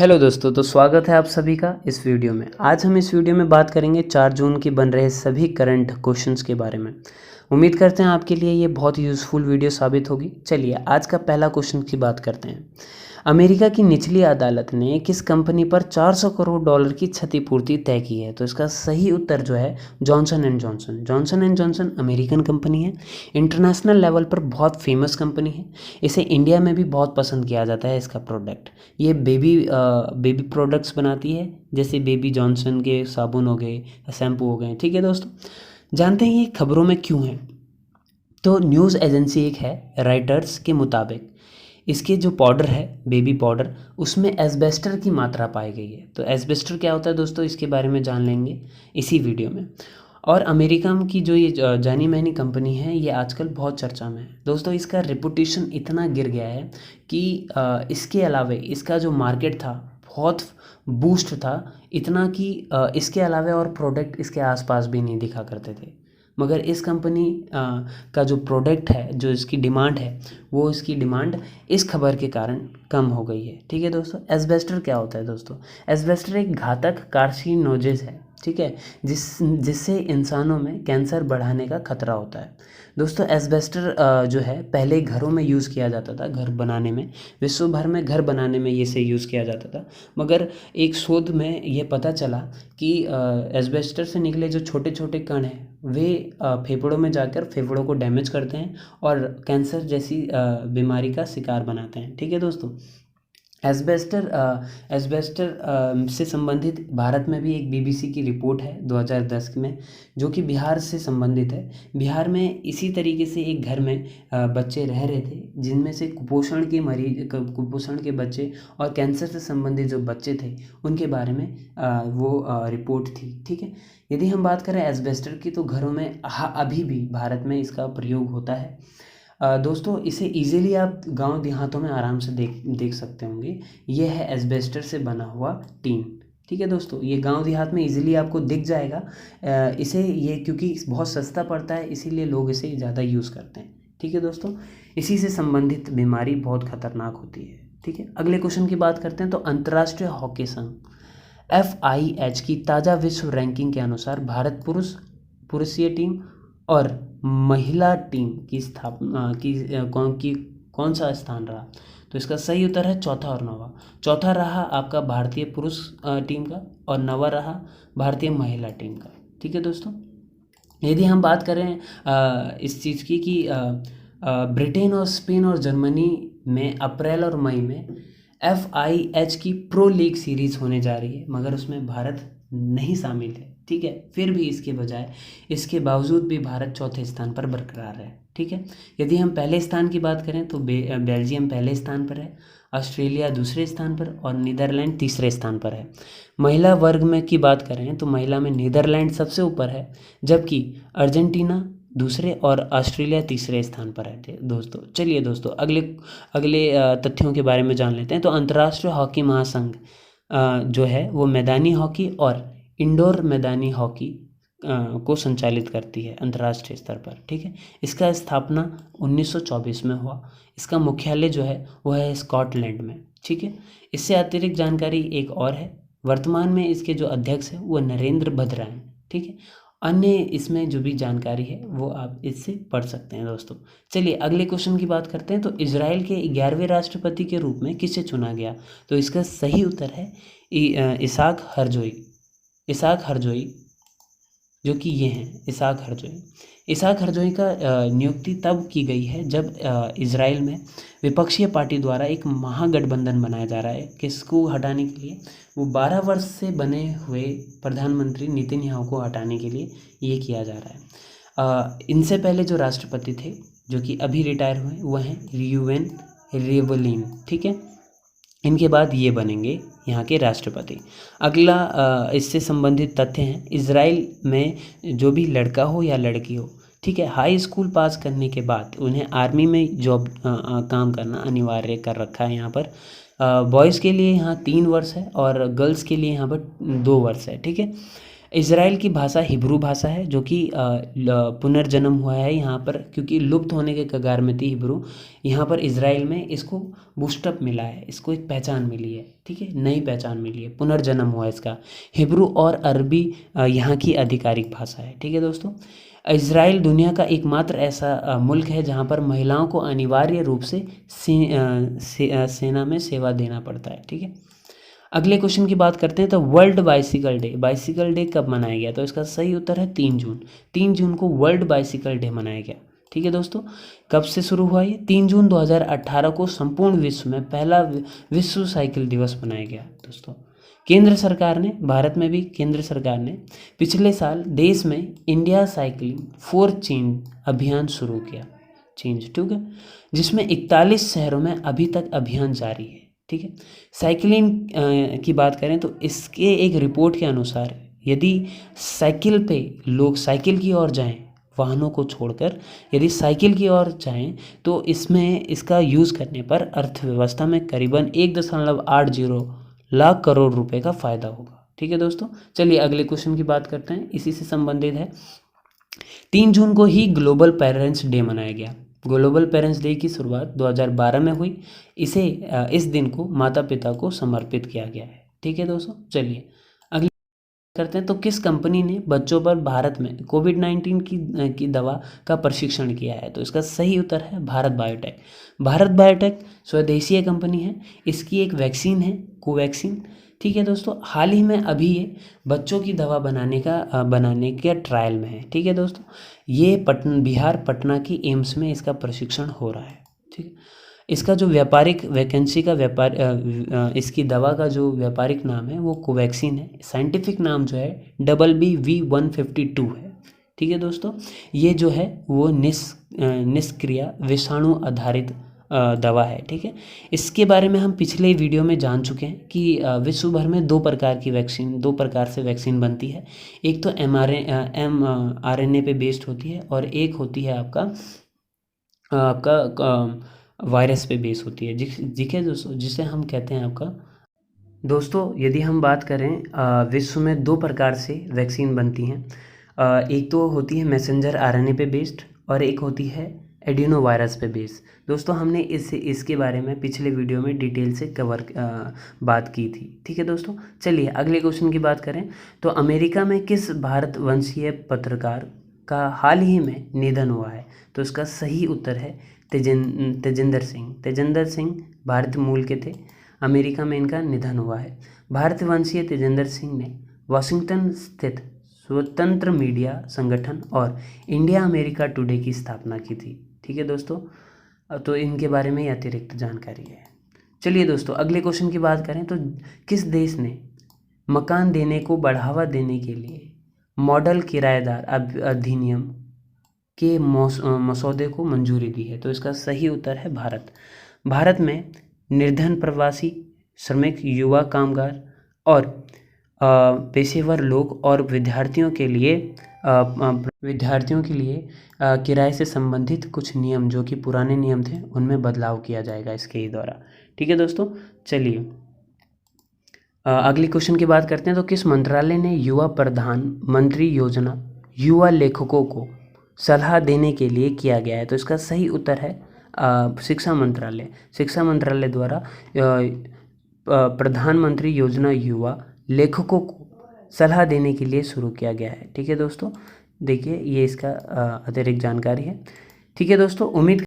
Hello दोस्तों, तो स्वागत है आप सभी का इस वीडियो में। आज हम इस वीडियो में बात करेंगे 4 जून की बन रहे सभी करंट क्वेश्चंस के बारे में। उम्मीद करते हैं आपके लिए ये बहुत यूज़फुल वीडियो साबित होगी। चलिए आज का पहला क्वेश्चन की बात करते हैं। अमेरिका की निचली अदालत ने किस कंपनी पर 400 करोड़ डॉलर की क्षतिपूर्ति तय की है? तो इसका सही उत्तर जो है Johnson and Johnson. Johnson and Johnson American company है, इंटरनेशनल लेवल पर बहुत फेमस कंपनी है। इसे इंडिया में भी बहुत पसंद किया जाता है इसका प्रोडक्ट। ये बेबी प्रोडक्ट्स बनाती है, जैसे बेबी जॉनसन के साबुन हो गए, शैम्पू हो गए। ठीक है दोस्तों, जानते हैं ये खबरों में क्यों है? तो न्यूज़ एजेंसी एक है, राइटर्स के मुताबिक इसके जो पाउडर है, बेबी पाउडर, उसमें एस्बेस्टर की मात्रा पाई गई है। तो एस्बेस्टर क्या होता है दोस्तों, इसके बारे में जान लेंगे इसी वीडियो में। और अमेरिका की जो ये जानी मानी कंपनी है, ये आजकल बहुत चर्चा में है दोस्तों। इसका रेपुटेशन इतना गिर गया है कि इसके अलावे इसका जो मार्केट था बहुत बूस्ट था, इतना कि इसके अलावे और प्रोडक्ट इसके आसपास भी नहीं दिखा करते थे। मगर इस कंपनी का जो प्रोडक्ट है, जो इसकी डिमांड है, वो इसकी डिमांड इस खबर के कारण कम हो गई है। ठीक है दोस्तों, एस्बेस्टर क्या होता है दोस्तों? एस्बेस्टर एक घातक कार्सिनोजेन है, ठीक है, जिससे इंसानों में कैंसर बढ़ाने का खतरा होता है। दोस्तों एस्बेस्टर जो है पहले घरों में यूज़ किया जाता था, घर बनाने में, विश्व भर में घर बनाने में ये से यूज़ किया जाता था। मगर एक शोध में ये पता चला कि एस्बेस्टर से निकले जो छोटे छोटे कण हैं वे फेफड़ों में जाकर फेफड़ों को डैमेज करते हैं और कैंसर जैसी बीमारी का शिकार बनाते हैं। ठीक है दोस्तों, एस्बेस्टर से संबंधित भारत में भी एक बीबीसी की रिपोर्ट है 2010 में, जो कि बिहार से संबंधित है। बिहार में इसी तरीके से एक घर में बच्चे रह रहे थे, जिनमें से कुपोषण के बच्चे और कैंसर से संबंधित जो बच्चे थे उनके बारे में वो रिपोर्ट थी। ठीक है, यदि हम बात करें एस्बेस्टर की, तो घरों में अभी भी भारत में इसका प्रयोग होता है। दोस्तों इसे इजीली आप गांव देहातों में आराम से देख सकते होंगे। ये है एस्बेस्टर से बना हुआ टीन। ठीक है दोस्तों, ये गांव देहात में इजीली आपको दिख जाएगा। इसे ये क्योंकि बहुत सस्ता पड़ता है, इसीलिए लोग इसे ज़्यादा यूज़ करते हैं। ठीक है दोस्तों, इसी से संबंधित बीमारी बहुत खतरनाक होती है। ठीक है, अगले क्वेश्चन की बात करते हैं। तो अंतर्राष्ट्रीय हॉकी संघ FIH की ताज़ा विश्व रैंकिंग के अनुसार भारत पुरुषीय टीम और महिला टीम की स्थापना कौन सा स्थान रहा? तो इसका सही उत्तर है चौथा और नौवां। चौथा रहा आपका भारतीय पुरुष टीम का और नौवां रहा भारतीय महिला टीम का। ठीक है दोस्तों, यदि हम बात करें इस चीज़ की कि ब्रिटेन और स्पेन और जर्मनी में अप्रैल और मई में FIH की प्रो लीग सीरीज़ होने जा रही है, मगर उसमें भारत नहीं शामिल है। ठीक है, फिर भी इसके बावजूद भी भारत चौथे स्थान पर बरकरार है। ठीक है, यदि हम पहले स्थान की बात करें तो बेल्जियम पहले स्थान पर है, ऑस्ट्रेलिया दूसरे स्थान पर और नीदरलैंड तीसरे स्थान पर है। महिला वर्ग में की बात करें तो महिला में नीदरलैंड सबसे ऊपर है, जबकि अर्जेंटीना दूसरे और ऑस्ट्रेलिया तीसरे स्थान पर है। दोस्तों चलिए दोस्तों अगले तथ्यों के बारे में जान लेते हैं। तो अंतर्राष्ट्रीय हॉकी महासंघ जो है वो मैदानी हॉकी और इंडोर मैदानी हॉकी को संचालित करती है अंतर्राष्ट्रीय स्तर पर। ठीक है, इसका स्थापना 1924 में हुआ। इसका मुख्यालय जो है वह है स्कॉटलैंड में। ठीक है, इससे अतिरिक्त जानकारी एक और है, वर्तमान में इसके जो अध्यक्ष हैं वो नरेंद्र भद्रा हैं। ठीक है, अन्य इसमें जो भी जानकारी है वो आप इससे पढ़ सकते हैं दोस्तों। चलिए अगले क्वेश्चन की बात करते हैं। तो इजराइल के 11वें राष्ट्रपति के रूप में किसे चुना गया? तो इसका सही उत्तर है इसाक हरजोई, जो कि ये हैं इसाक हरजोई का नियुक्ति तब की गई है जब इजराइल में विपक्षीय पार्टी द्वारा एक महागठबंधन बनाया जा रहा है। किसको हटाने के लिए? वो 12 वर्ष से बने हुए प्रधानमंत्री नेतन्याहू को हटाने के लिए ये किया जा रहा है। इनसे पहले जो राष्ट्रपति थे, जो कि अभी रिटायर हुए, वह हैं रियूवेन रिवलिन। ठीक है, इनके बाद ये बनेंगे यहाँ के राष्ट्रपति। अगला इससे संबंधित तथ्य हैं, इजराइल में जो भी लड़का हो या लड़की हो, ठीक है, हाई स्कूल पास करने के बाद उन्हें आर्मी में जॉब काम करना अनिवार्य कर रखा है। यहाँ पर बॉयज़ के लिए यहाँ 3 वर्ष है और गर्ल्स के लिए यहाँ पर 2 वर्ष है। ठीक है, इज़राइल की भाषा हिब्रू भाषा है, जो कि पुनर्जन्म हुआ है यहाँ पर, क्योंकि लुप्त होने के कगार में थी हिब्रू। यहाँ पर इज़राइल में इसको बूस्टअप मिला है, इसको एक पहचान मिली है, ठीक है, नई पहचान मिली है, पुनर्जन्म हुआ है इसका। हिब्रू और अरबी यहाँ की आधिकारिक भाषा है, ठीक है दोस्तों। इज़राइल दुनिया का एकमात्र ऐसा मुल्क है जहाँ पर महिलाओं को अनिवार्य रूप से सेना में सेवा देना पड़ता है, ठीक है। अगले क्वेश्चन की बात करते हैं, तो वर्ल्ड बाइसिकल डे कब मनाया गया? तो इसका सही उत्तर है 3 जून। 3 जून को वर्ल्ड बाइसिकल डे मनाया गया, ठीक है दोस्तों। कब से शुरू हुआ ये? 3 जून 2018 को संपूर्ण विश्व में पहला विश्व साइकिल दिवस मनाया गया दोस्तों। केंद्र सरकार ने, भारत में भी केंद्र सरकार ने पिछले साल देश में इंडिया साइकिलिंग फॉर चेंज अभियान शुरू किया, ठीक है, जिसमें 41 शहरों में अभी तक अभियान जारी है, ठीक है। साइकिलिंग की बात करें तो इसके एक रिपोर्ट के अनुसार यदि साइकिल पे लोग साइकिल की ओर जाएं, वाहनों को छोड़कर यदि साइकिल की ओर जाएं, तो इसमें इसका यूज़ करने पर अर्थव्यवस्था में करीबन 1.80 लाख करोड़ रुपए का फ़ायदा होगा, ठीक है दोस्तों। चलिए अगले क्वेश्चन की बात करते हैं, इसी से संबंधित है। 3 जून को ही ग्लोबल पेरेंट्स डे मनाया गया। ग्लोबल पेरेंट्स डे की शुरुआत 2012 में हुई। इस दिन को माता पिता को समर्पित किया गया है, ठीक है दोस्तों। चलिए अगली करते हैं, तो किस कंपनी ने बच्चों पर भारत में कोविड-19 की दवा का परीक्षण किया है? तो इसका सही उत्तर है भारत बायोटेक। भारत बायोटेक स्वदेशीय कंपनी है, इसकी एक वैक्सीन है कोवैक्सीन, ठीक है दोस्तों। हाल ही में अभी ये बच्चों की दवा बनाने के ट्रायल में है, ठीक है दोस्तों। ये बिहार पटना की एम्स में इसका प्रशिक्षण हो रहा है, ठीक है। इसका जो व्यापारिक वैकेंसी का इसकी दवा का जो व्यापारिक नाम है वो कोवैक्सीन है। साइंटिफिक नाम जो है BBV152 है, ठीक है दोस्तों। ये जो है वो निष्क्रिय विषाणु आधारित दवा है, ठीक है। इसके बारे में हम पिछले वीडियो में जान चुके हैं कि विश्व भर में 2 प्रकार से वैक्सीन बनती है। एक तो mRNA पे बेस्ड होती है, और एक होती है आपका वायरस पे बेस होती है, ठीक है दोस्तों, जिसे हम कहते हैं आपका। दोस्तों यदि हम बात करें, विश्व में 2 प्रकार से वैक्सीन बनती हैं। एक तो होती है मैसेंजर आरएनए पे बेस्ड, और एक होती है एडिनो वायरस पे बेस्ड। दोस्तों हमने इसके बारे में पिछले वीडियो में डिटेल से बात की थी, ठीक है दोस्तों। चलिए अगले क्वेश्चन की बात करें, तो अमेरिका में किस भारतवंशीय पत्रकार का हाल ही में निधन हुआ है? तो इसका सही उत्तर है तेजिंदर सिंह भारतीय मूल के थे। अमेरिका में इनका निधन हुआ है। भारतवंशीय तेजिंदर सिंह ने वाशिंगटन स्थित स्वतंत्र मीडिया संगठन और इंडिया अमेरिका टुडे की स्थापना की थी, ठीक है दोस्तों। तो इनके बारे में अतिरिक्त जानकारी है। चलिए दोस्तों अगले क्वेश्चन की बात करें, तो किस देश ने मकान देने को बढ़ावा देने के लिए मॉडल किराएदार अधिनियम के मसौदे को मंजूरी दी है? तो इसका सही उत्तर है भारत। भारत में निर्धन प्रवासी श्रमिक, युवा कामगार और पेशेवर लोग और विद्यार्थियों के लिए किराए से संबंधित कुछ नियम जो कि पुराने नियम थे उनमें बदलाव किया जाएगा इसके ही द्वारा, ठीक है दोस्तों। चलिए अगले क्वेश्चन की बात करते हैं, तो किस मंत्रालय ने युवा प्रधानमंत्री योजना युवा लेखकों को सलाह देने के लिए किया गया है? तो इसका सही उत्तर है शिक्षा मंत्रालय द्वारा प्रधानमंत्री योजना युवा लेखकों को सलाह देने के लिए शुरू किया गया है, ठीक है दोस्तों। देखिए ये इसका अतिरिक्त जानकारी है, ठीक है दोस्तों। उम्मीद